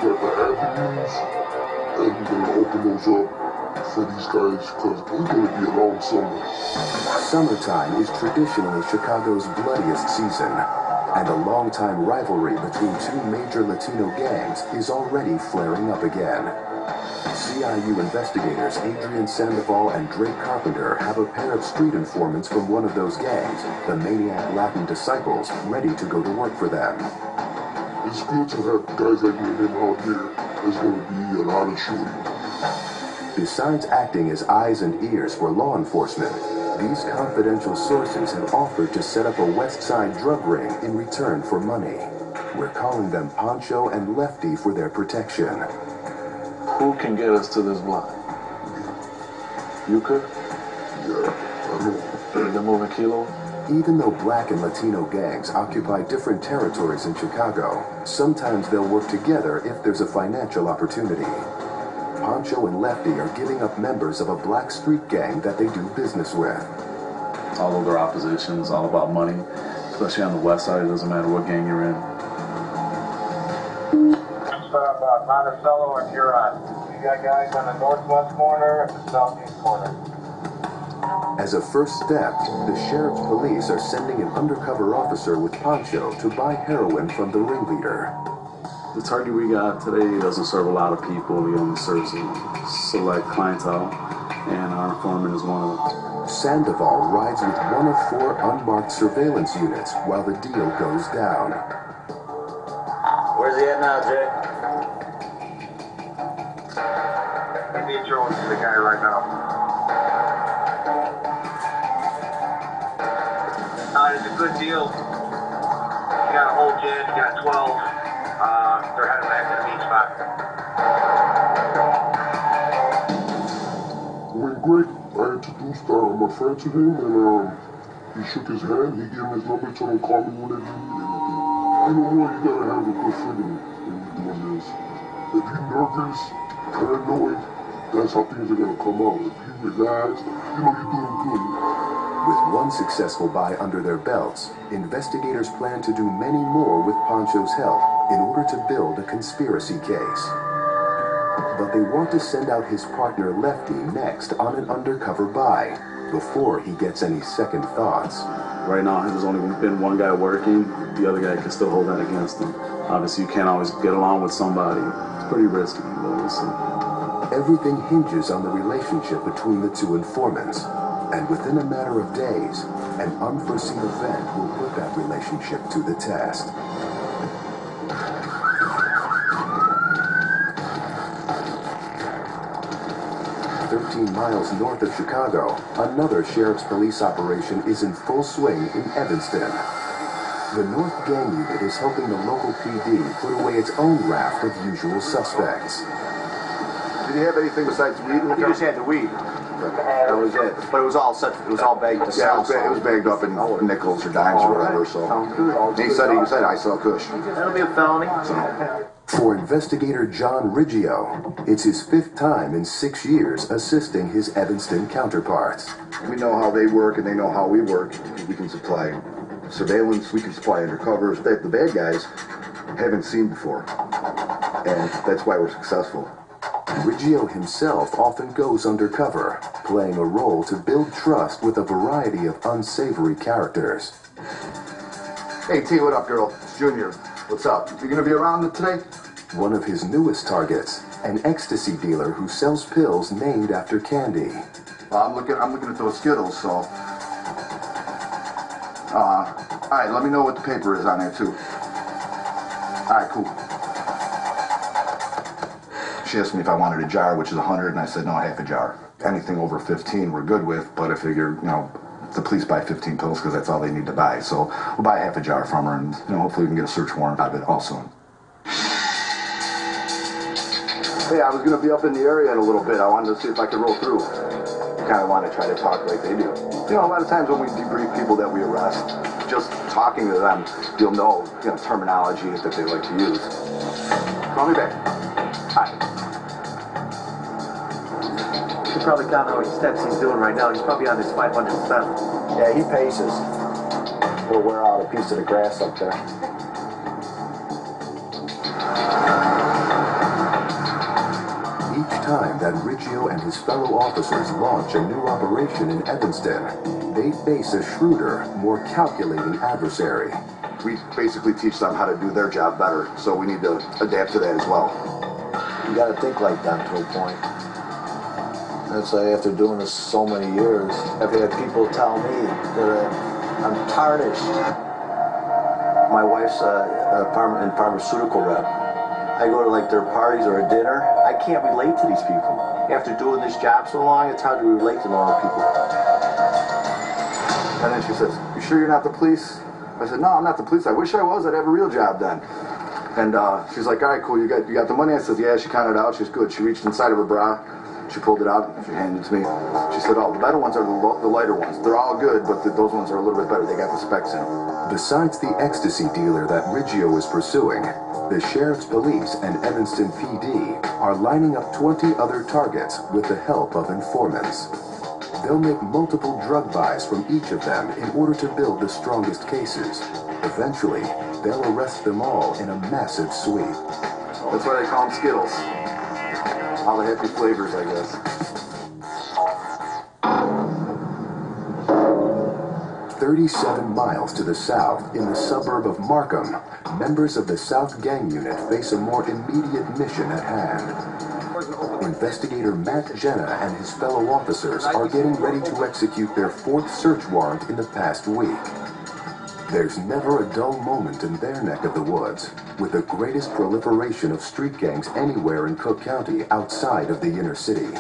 type of avenues, and we're gonna open those up for these guys because it's gonna be a long summer. Summertime is traditionally Chicago's bloodiest season, and a long-time rivalry between two major Latino gangs is already flaring up again. CIU investigators Adrian Sandoval and Drake Carpenter have a pair of street informants from one of those gangs, the Maniac Latin Disciples, ready to go to work for them. It's good to have guys like me and him out here. There's going to be a lot of shooting. Besides acting as eyes and ears for law enforcement, these confidential sources have offered to set up a West Side drug ring in return for money. We're calling them Poncho and Lefty for their protection. Who can get us to this block? You could? Yeah, I know. They're moving kilos? Even though Black and Latino gangs occupy different territories in Chicago, sometimes they'll work together if there's a financial opportunity. Poncho and Lefty are giving up members of a black street gang that they do business with. All of their opposition is all about money, especially on the west side. It doesn't matter what gang you're in. Monticello and Huron. You got guys on the northwest corner and the southeast corner. As a first step, the sheriff's police are sending an undercover officer with Poncho to buy heroin from the ringleader. The target we got today doesn't serve a lot of people. He only serves a select clientele, and our informant is one of them. Sandoval rides with one of 4 unmarked surveillance units while the deal goes down. Where's he at now, Jay? Give me a drone to the guy right now. It's a good deal. You got a whole jet, you got 12. They're heading back to the beach spot. Went great. I introduced my friend to him, and he shook his hand. He gave me his number, told him call me whenever you need anything. You know what? You gotta have a good friend when you're doing this. If you're nervous, paranoid, that's how things are gonna come out. If you relax, you know you're doing good. With one successful buy under their belts, investigators plan to do many more with Poncho's help in order to build a conspiracy case. But they want to send out his partner Lefty next on an undercover buy before he gets any second thoughts. Right now, there's only been one guy working. The other guy can still hold that against him. Obviously, you can't always get along with somebody. It's pretty risky, but we'll see. Everything hinges on the relationship between the two informants. And within a matter of days, an unforeseen event will put that relationship to the test. "13 miles north of Chicago, another sheriff's police operation is in full swing in Evanston. The North Gang Unit is helping the local PD put away its own raft of usual suspects. Did he have anything besides weed in the car? He just had the weed. That was it. But it was all set. It was all bagged to sell. Yeah, it was bagged up in nickels or dimes or whatever. So Sounds good. he said I sell kush. That'll be a felony. For investigator John Riggio, it's his 5th time in 6 years assisting his Evanston counterparts. We know how they work and they know how we work. We can supply surveillance. We can supply undercovers that the bad guys haven't seen before, and that's why we're successful. Riggio himself often goes undercover, playing a role to build trust with a variety of unsavory characters. Hey T, what up, girl? It's Junior. What's up? You gonna be around today? One of his newest targets, an ecstasy dealer who sells pills named after candy. I'm looking at those Skittles. So, all right. Let me know what the paper is on there too. All right, cool. She asked me if I wanted a jar, which is 100, and I said no, half a jar. Anything over 15 we're good with, but I figure, the police buy 15 pills because that's all they need to buy. So we'll buy half a jar from her, and hopefully we can get a search warrant out of it also. Hey, I was going to be up in the area in a little bit. I wanted to see if I could roll through. Kind of want to try to talk like they do. A lot of times when we debrief people that we arrest, just talking to them, you'll know, terminology that they like to use. Call me back. Hi. You can probably count how many steps he's doing right now. He's probably on his 500 step. Yeah, he paces. He'll wear out a piece of the grass up there. time that Riggio and his fellow officers launch a new operation in Evanston, they face a shrewder, more calculating adversary. We basically teach them how to do their job better, so we need to adapt to that as well. You got to think like that to a point. That's like after doing this so many years, I've had people tell me that I'm tarnished. My wife's a pharmaceutical rep. I go to like their parties or a dinner. I can't relate to these people. After doing this job so long, it's hard to relate to normal people. And then she says, "You sure you're not the police?" I said, "No, I'm not the police. I wish I was. I'd have a real job then." And she's like, "All right, cool. You got the money?" I said, "Yeah." She counted out. She's good. She reached inside of her bra. She pulled it out. She handed it to me. She said, "Oh, the better ones are the lighter ones. They're all good, but those ones are a little bit better. They got the specs in them." Besides the ecstasy dealer that Riggio is pursuing, the Sheriff's Police and Evanston PD are lining up 20 other targets with the help of informants. They'll make multiple drug buys from each of them in order to build the strongest cases. Eventually, they'll arrest them all in a massive sweep. That's why they call them Skittles. All the happy flavors, I guess. 37 miles to the south, in the suburb of Markham, members of the South Gang Unit face a more immediate mission at hand. Investigator Matt Jenna and his fellow officers are getting ready to execute their 4th search warrant in the past week. There's never a dull moment in their neck of the woods, with the greatest proliferation of street gangs anywhere in Cook County outside of the inner city.